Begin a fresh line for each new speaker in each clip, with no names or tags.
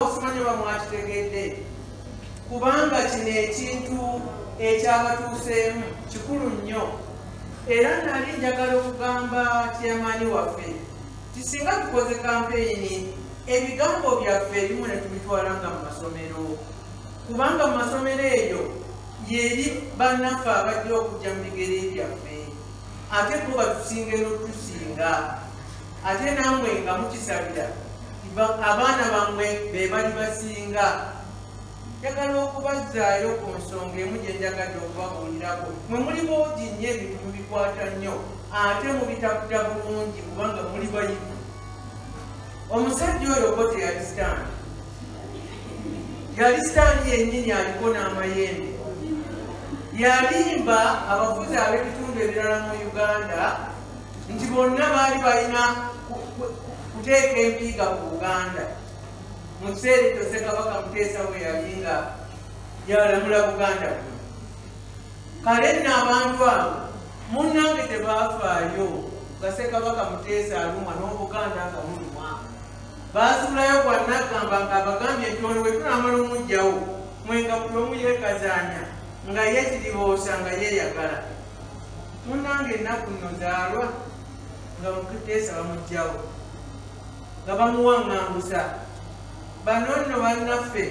Osimanye bamwakitegedde kubanga kino ekintu ekyabatuuseemu kikulu nnyo era nali njagala okugamba kyamaani waffe kisinga tukoze kampeyini ebigambo byaffe ebimu ne tubitwalanga mu masomero kubanga mu masomero eyo yeri bannaffe abajja okujja mu bigere byaffe ate bo batusinga n'otusinga ate namwe nga mukisabira abaana bammwe be bali basinga njagala okubazzaayo ku nsonga emu gye njagadde okubabuulirako mwe muli boogi nnyo ebintu mubikwata nnyo ate mubitakuta bulungi kubanga muli bayivu omusajja oyo bo teyali sitaani yali sitaani yennyini aliko n'amayembe yalimba abafuzi ab'ebitundu ebirala mu Uganda nti bonna baali balina kuteeka empiiga ku Buganda mu kiseera ekyo Ssekabaka Muteesa we yali nga yalamula Buganda kuno kale nno abantu abo munnange tebaafaayo nga Ssekabaka Muteesa alumwa n'Obuganda nga mulumwa baasuulayo gwannagamba nga abagambye nti ono we tunaamala omugjawo mwenga buli omu yeekazaanya nga yeekiriboosa nga yeeyagala munnange ennaku nno zaalwa nga Muteesa bamugjawo nga bamuwaŋŋangusa bano nno bannaffe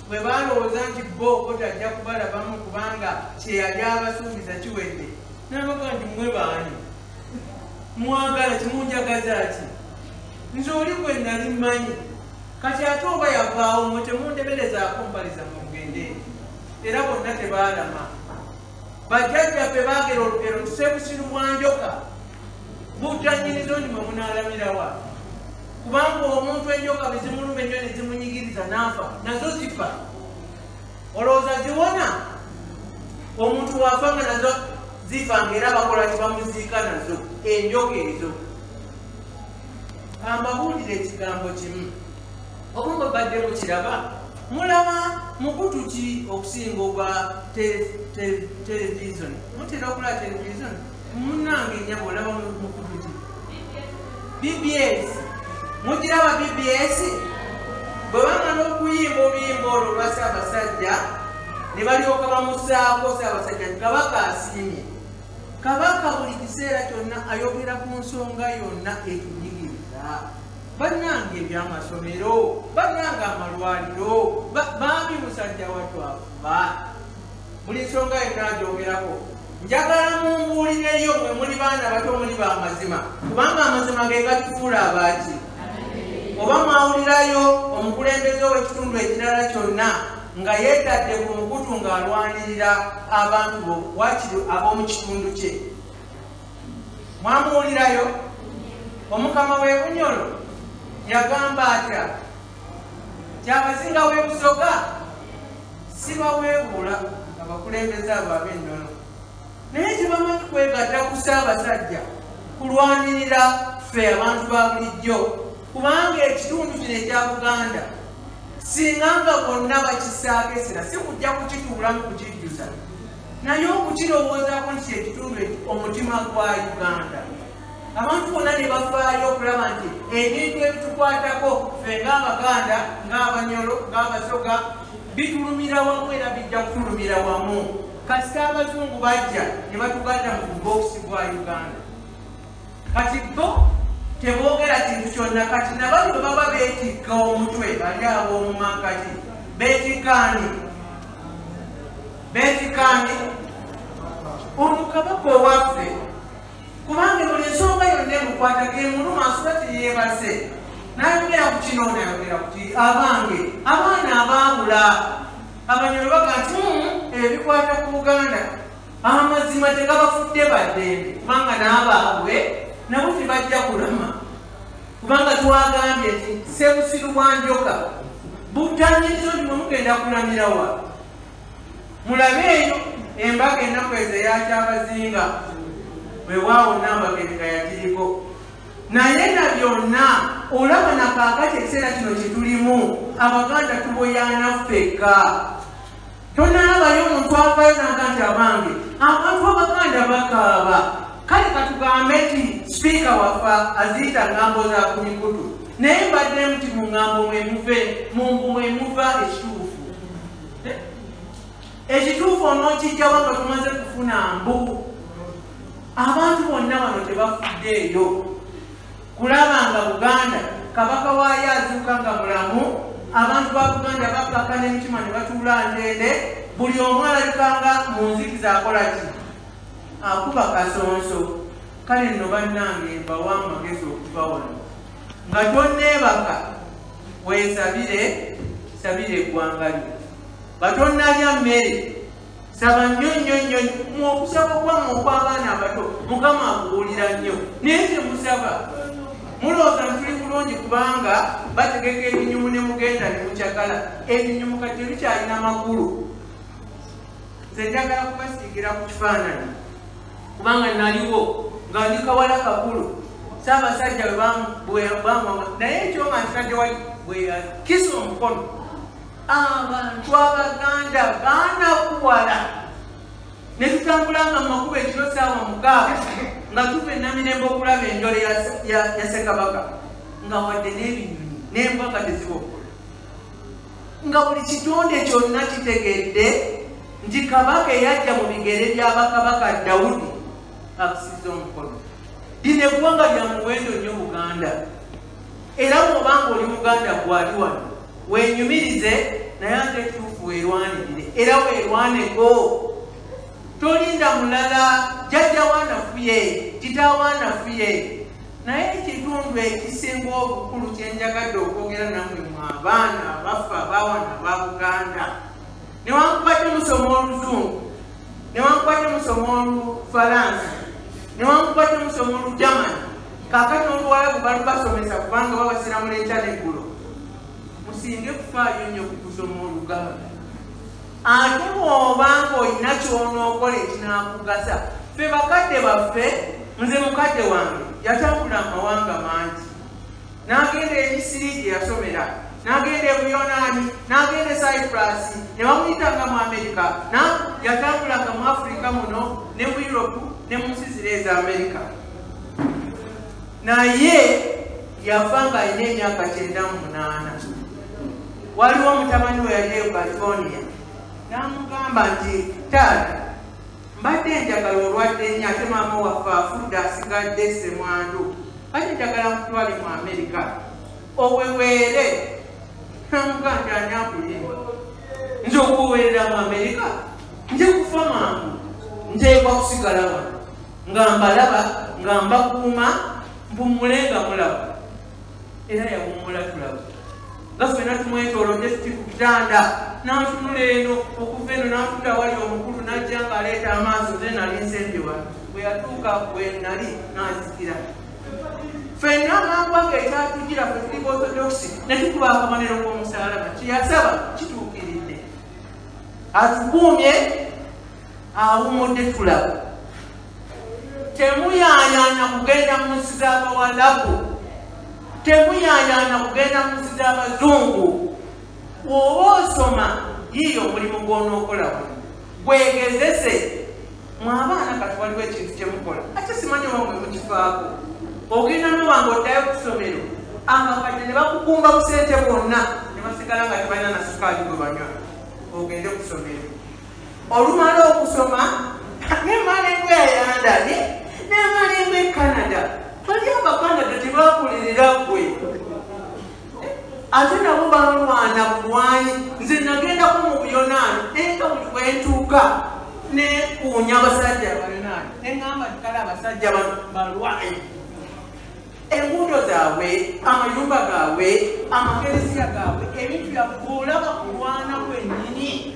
bwe balowooza nti bo tajja kubalabamu kubanga kyeyali abasuubiza kiwedde nabaga nti mmwe baani mwagala kimunjagaza ki nze oli gwe nali mmanyi kati ate oba yavaawo mwe temundeberezaako mpaliza mugende era bonna tebaalama bajjajjaffe baagera olugero tusebusiru bwanjoka buddanyirizo ndi mwe munaalamirawa kubanga omuntu enjoka bezimuluma ennyo ne zimunyigiriza n'afa nazo zifa olowooza ziwona omuntu waafa nga nazo zifa ngaera bakola kibamuziika nazo enjoka ezo ambabuulire ekigambo kimu oba mwe badde mukiraba mulaba mukutu ki okusinga ogwa televisioni mutera okulaba televisioni munnange nyaba olaba mukutu ki BBS mugiraba BBS bwe bamala okuyimba oluyimba olwo lwa Ssaabasajja ne balyoka bamusaako Ssaabasajja nti Kabaka asiimye Kabaka buli kiseera kyonna ayogera ku nsonga yonna etunyigiriza bannange ebyamasomero bannange amalwaliro bambi musajja watwafa buli nsonga yonna agyogerako njagala mumbuulireyo mwe muli baana bato muli b'amazima kubanga amazima ge gatufuula abaaki oba mwawulirayo omukulembeze w'ekitundu ekirala kyonna nga yeetadde ku mukutu ng'alwanirira abantu bo wakiri ab'omu kitundu kye mwamuwulirayo omukama w'e Bunyolo yagamba atya kyabasinga w'ebusoga sibaweebuula abakulembeze abo ab'ennono naye tebamanyi kwegatta ku Ssaabasajja kulwanirira ffe abantu ba bulijjo kubanga ekitundu kino ekya Buganda singa nga bonna bakisaako essira si kujja kukituulamu kukijjusa naye okukirowoozaako nti ekitundu omutima gwa Uganda abantu bonna ne bafaayo okulaba nti ebintu ebitukwatako ffe ng'Abaganda ng'Abanyolo ng'Abasoga bitulumira wamu era bijja kutulumira wamu kasita abazungu bajja ne batuganda mu bubokisi bwa Uganda kati bo teboogera kintu kyonna kati nabali bwe baba beetikka omutwe bali ab'omumakati beetikaani ono Kabaka owaffe kubanga buli ensonga yonna emukwata gemuluma asuba teyeebase nayogera ku kino nayogera kuti abange abaana abaabula Abanyolo baga nti ebikwata ku Buganda amazima tegabafudde baddembe kubanga n'abaabwe nabo tebajja kulama kubanga twagambye nti Ssebusiru bwanjoka buddanyirizo ndi mwe mugenda kulamirawa mulabe eyo embaga ennaku ezo eyakyabazinga weewaawo nambaga ebika yakiriko naye na byonna olaba nakaakati ekiseera kino kyetulimu Abaganda tuboyaana ffekka tonalabayo omuntu avayo naga nti abange abantu Abaganda bakaaba kale katugambe nti sipiika waffe aziyita ngambo za ku mikutu naye mbadde muti mu ŋŋambo mwe muva ekituufu. Ekituufu onookijjawa nga tumaze kufuna mbu. Abantu bonna bano tebafuddeeyo kulaba nga Buganda kabaka waayo azuuka nga mulamu, abantu ba Buganda bakkaka n'emitima ne batuula ndeende, buli omu alabikanga mu nzikiza akola ki? Akuba kasonso. Kale nno bannange mbawa amagezi okuva wano nga tonneebaka weesabire, sabira eggwanga lyo. Batonnalya mmere, saba nnyo mu okusaba kwammwe okw'abaana abato Mukama akubuulira nnyo, naye temusaba. Mulowooza tuli bulungi kubanga bategeka ebinyumu ne mugenda ne mukyagala. Ebinyumu kati bikyalina makulu. Nze njagala kubasiigira ku kifaananyi kubanga naliwo nga ndi kawala kakulu. Ssaabasajja bwe bamwama naye ekyoma nsajja wali bwe yakisa omukono, abantu Abaganda baanakuwala ne tutambula nga mu makubo ekiro ssaawa 6 nga tuva e Namirembe okulaba enjole ya Ssekabaka nga wadde n'ebinyonyi n'embwa nga tezibokola, nga buli kitonde kyonna kitegeedde nti kabaka eyajja mu bigere bya bakabaka Dawudi akusiza omukono. Lino eggwanga lya muwendo nnyo Buganda, era bw'obanga oli Buganda gwali wano wenyumirize, naye ate ekituufu weerwanirire era weerwaneko. Tolinda mulala, jjajja waanafuye, kitaawe anafuye. Naye ekitundu ekisinga obukulu kye njagadde okwogera nammwe mu abaana abafa abawana aba Buganda, newankubadde musoma Oluzungu, newankubadde musoma Olufalansa, newankubadde musoma Olujamani, kaakati Oluwarabu balubasomesa kubanga babasira mu lenkya n'eggulo. Musinge kufaayo nnyo ku kusoma Oluganda. Ate bw'obanga olina ky'onookola ekinaakugasa. Ffe bakadde baffe, nze mukadde wange yatambula amawanga mangi, n'agenda e Misiri gye yasomera, n'agenda e Buyonaani, n'agenda e Cyprus, ne bamuyitanga mu Amerika, yatambulanga mu Afrika muno ne mu Europe ne mu nsi ziri eza Amerika. Naye yafa ng'alina emyaka 98. Waliwo mutabani we yali e California, n'amugamba nti taata, mbadde njagala olwadde nnyo ate maama waffe afudde asigadde ssemwandu, kati njagala mutwale mu Amerika oweweere. N'amugamba nti ani akuyimba? Nze okuweerera mu Amerika nje kufa mangu, nteekwa kusigala wano nga mbalaba nga mbakuuma, mpumule nga mulaba. Era yawummula tulaba nga ffenna tumwetoolodde tuti ku kitanda, n'antunula eno okuva eno n'antunula wali omukulu, n'ajja ng'aleeta amaaso, ze nali nsembye wano. Bwe yatuuka bwe nali n'azikira. Ffenna amangwaga ekyatugira ffe tuli Orthodox ne tukuba akamaniro k'omusaalaba, kyeyasaba kituukiridde. Atukuumye, awummudde tulaba. Temuyaayaana kugenda mu nsi z'Abawalabu, temuyaayaana kugenda mu nsi z'Abazungu. Bw'oba osoma yiyo omulimu gw'onookola wano, gwegezese. Mwe abaana kati waliwo ekintu kye mukola, ate simanyi oba mwe mukifaako. Ogenda n'obanga oddayo ku ssomero, abakadde ne bakukumba busente bwonna, ne basigala nga tebalina na sukaali gwe banywa. Ogende ku ssomero, olumala okusoma n'emala engwe ya London n'emala engwe e Canada. Bali Abakanada tebakulirira gwe, ate nabo balwana bulwanyi. Nze nagendako mu Buyonaani naye nga buli bwe ntuuka nekuunya abasajja Abayonaani, ne ŋŋamba nti kale abasajja bano balwanyi. Enguudo zaabwe, amayumba gaabwe, amakeresiya gaabwe, ebintu byabwe olaba kulwana kwennyini.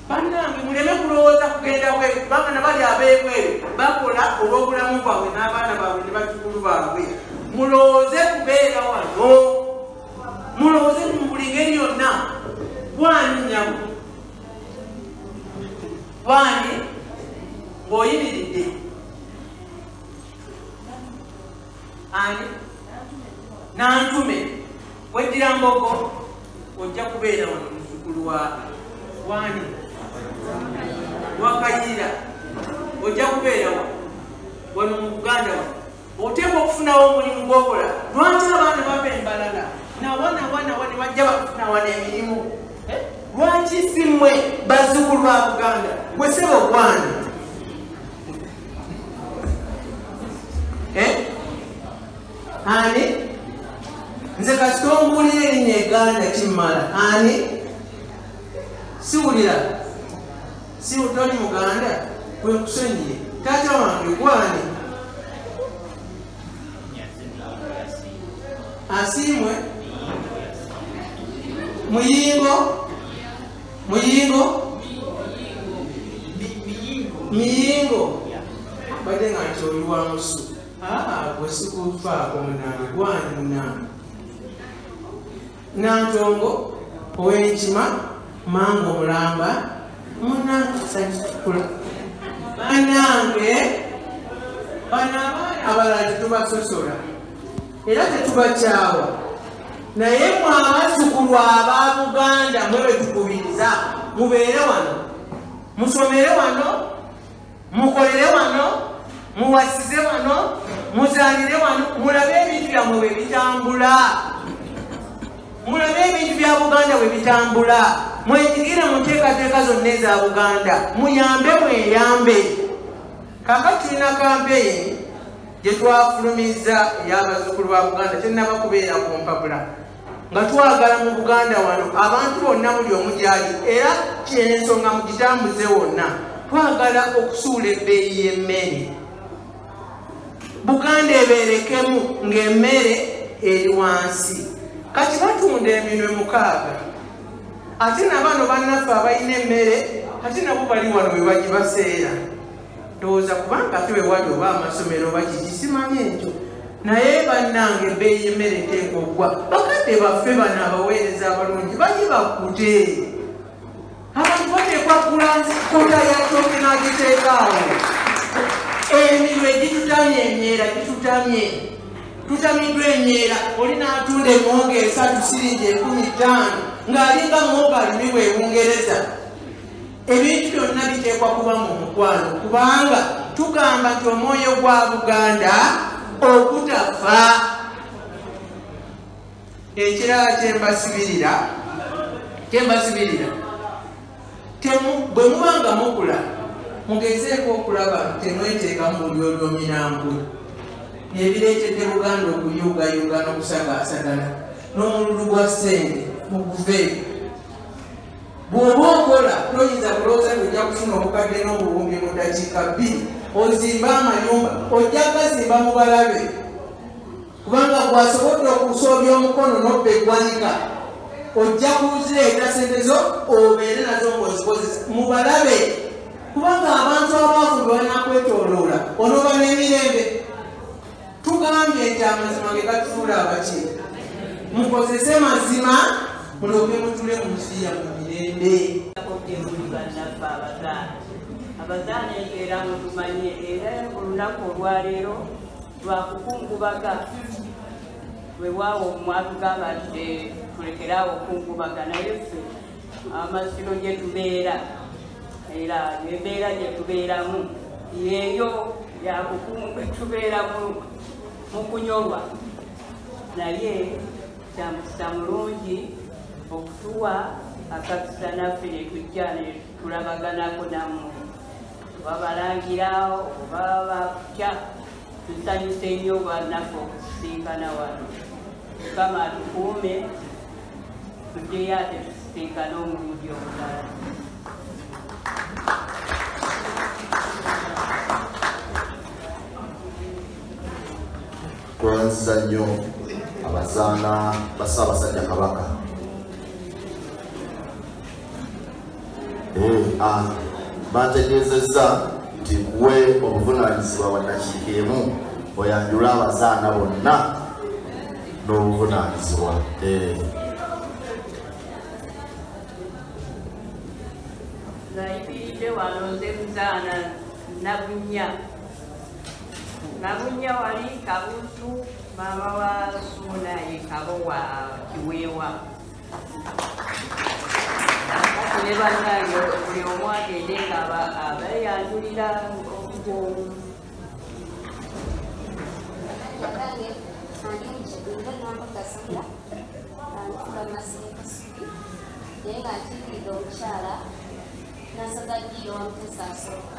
Bannange muleme kulowooza kugenda bweru kubanga nabali ab'ebweru bakola olw'obulamu bwabwe n'abaana baabwe ne bazzukulu baabwe. Mulowooze kubeera wano, mulowooze mu buli ngeri yonna. Bwani nyabo, bwani ng'oyimiridde, ani nantume weddira mbogo, ojja kubeera wano muzzukulu wa bwani Wakayira, ojja kubeera wano mu Buganda wano. oteekwa okufunawo omulimu gwokola. Lwaki abaana bava embalala nawa ne bajja bafunawa n'emirimu? Lwaki si mmwe bazzukulu ba Buganda gwe sebo ogwana? Ani nze kasita ombuulira erinnya Uganda kimmala. Ani siwulira toli Muganda gwe nkusonyiye. Taata wange gwani asiimwe miyingo badde nga nti oli wa musu. Gwe sikufaako munange gwani munange Nantongo ow'Enkima Mango Mulamba munange sakikula banange bano abaana abalala tetubasosola era tetubakyawa naye mwe abazzukulu aba Buganda mwe betukubiriza mubeere wano musomere wano mukolere wano muwasize wano muzaalire wano mulabe ebintu byammwe bwe bitambula. Mulabe ebintu bya Buganda bwe bitambula. Mwetigire mu nteekateeka zonna eza Buganda. Muyambe mweyambe. Kaakati tulina kampeyini gye twafulumizza ey'abazzukulu ba Buganda tennaba kubeera ku mpapula nga twagala mu Buganda wano abantu bonna buli omu gyali era ky'ensonga mugitambuze wonna twagala okusuula ebbeeyi y'emmere. Buganda ebeerekemu ng'emmere eri wansi. Kati batunda eminwe 6 ate nabano bannaffe abalina emmere ate nabo bali wano bwe bagibaseera. Ndowooza kubanga ate bwe wali oba amasomero oba kiki simanyi ekyo naye bannange ebbeeyi y'emmere eteekwa okuggwa. Bakadde baffe bano abaweereza abalungi bayi bakute. Abantu bateekwa kota ya tooke n'agiteekaawo. Eminwe gitutamye emyera gitutamye. Tutamiddwa emyera oli n'atunda emmongo 3 siringi 15 ng'alinga mobalimi bwebungereza. Ebintu byonna biteekwa kuba mu mukwano kubanga tugamba nti omwoyo gwa Buganda okutafa. Ekirala kyembasibirira bwe mubanga mukula mugezeeko okulaba temweteeka mu buli olw'ominambwe ebireetedde Buganda okuyugayuga n'okusagaasagana n'omululu gwa ssente muguveeko. Bw'oba okola toyinza kulowooza nti ojja kufuna obukadde n'obuwumbi mu ddakiika 2 ozimba amayumba ojja gazimba mu balabe kubanga bwasobodde okusoobya omukono n'obba eggwanika ojja kuzireeta ssente zo obeere nazo ng'ozikozesa mu balabe kubanga abantu abaavu bwe banakwetooloola onooba n'emirembe. Tugambye nti amazima ge gatufuula abaki mukozese mazima mulyoke mutule mu nsi yammwe mirembe.
Abazaana era mutumanye era olunaku olwaleero lwakukungubaga weewaawo mwatugamba nti tulekeraawo okungubaga naye ffe amasiro gye tubeera era embeera gye tubeeramu yeeyo yakukungu tubeera mu kunyolwa naye kyamukisa mulungi okutuwa akakisa naffe ne tujja ne tulabaganako nammwe babalangirawo oba bakutya tusanyuse nnyo bannaffe okusisinkana wano. Mukama atukuume tujjeyo ate tusisinkane omulundi omulala.
Twanziza nnyo abazaana ba Ssaabasajja Kabaka. Bategeezezza nti kuwe obuvunaanyizibwa bwa ddakiika emu oyanjule abazaana bonna n'obuvunaanyizibwa.
Nayipiridde wano nze muzaana Nabunya wali Kabutu mama wa Suna ye Kabowa Kiwewa. Ne bannange buli omu agende nga abeeyanjulira
nange andi mukitunga nambagasanga nfuga Masire Kasubi naye nga nkiikiridde omukyala Nasagaddiyo Wamutesa asooka.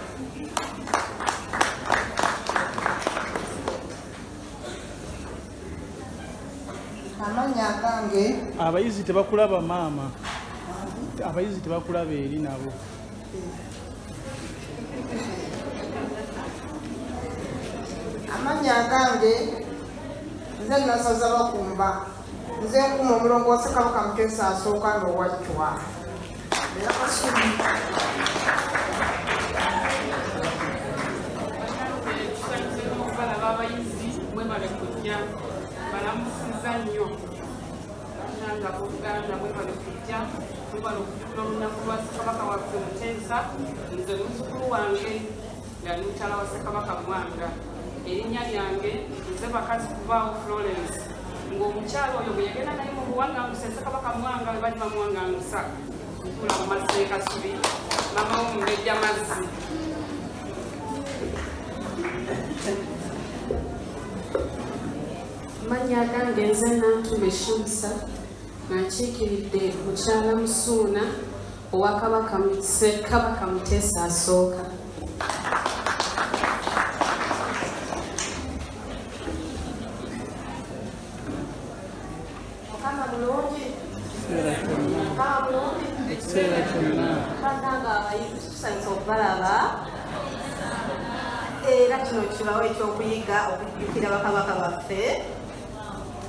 Amanya agange
abayizi tebakulaba maama, abayizi tebakulaba eri nabo.
Amanya agange nze nasaza bakumba nze nkuma omulongo wa Ssekabaka Mutesa asooka n'owajjwa era Kasubi
abayizi mwe bale kujja balamusiza nnyo nanga Buganda mwe bale kujja mwe bale okutuula olunaku lwa Ssekabaka waffe Mutesa nze muzzukulu wange nga ndi mukyala wa Ssekabaka Mwanga erinnya lyange nze bakazi kubaawo Florence ng'omukyala oyo bwe yagenda naye mu buwangaanguse Ssekabaka Mwanga bwe bali bamuwangaangusa ntuula mu Masire Kasubi mama w'omumbejja mazzi Manya gange nze Nantume Shumsa nkiikiridde mukyala Musuuna owa Ssekabaka Mutesa asooka.
Mukama mulungi.
Ekiseera kyonna
Bannanga abayizi tusanze okubalaba era kino kibawo ekyokuyiga okujjukira bakabaka baffe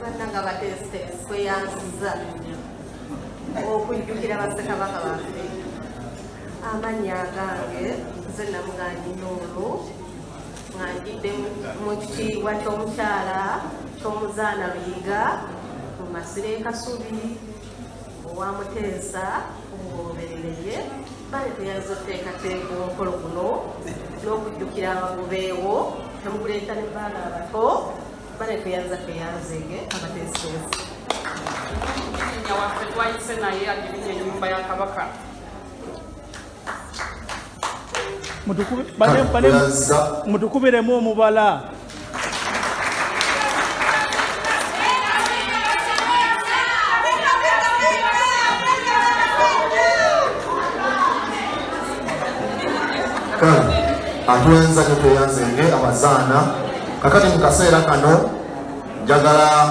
bannanga abateesiteesi tweyanziza okujjukira bassekabaka baffe. Amannya agange nze Namuganyi Nuuru nga njidde mu kitiibwa ky'omukyala ky'omuzaana Luyiga mu Masire Kasubi owa Mutesa omugoberereye bale tuyanza okuteekateeka omukolo guno n'okujjukira abagobeewo temukuleeta ne baana abato bale tuyanzege abateesiteesi.
Nnya waffe twayise naye agirinya ennyumba ya Kabaka.
mutukubiremu omubala.
Atuwenza tetweyanzenge abazaana kakati mu kaseera kano njagala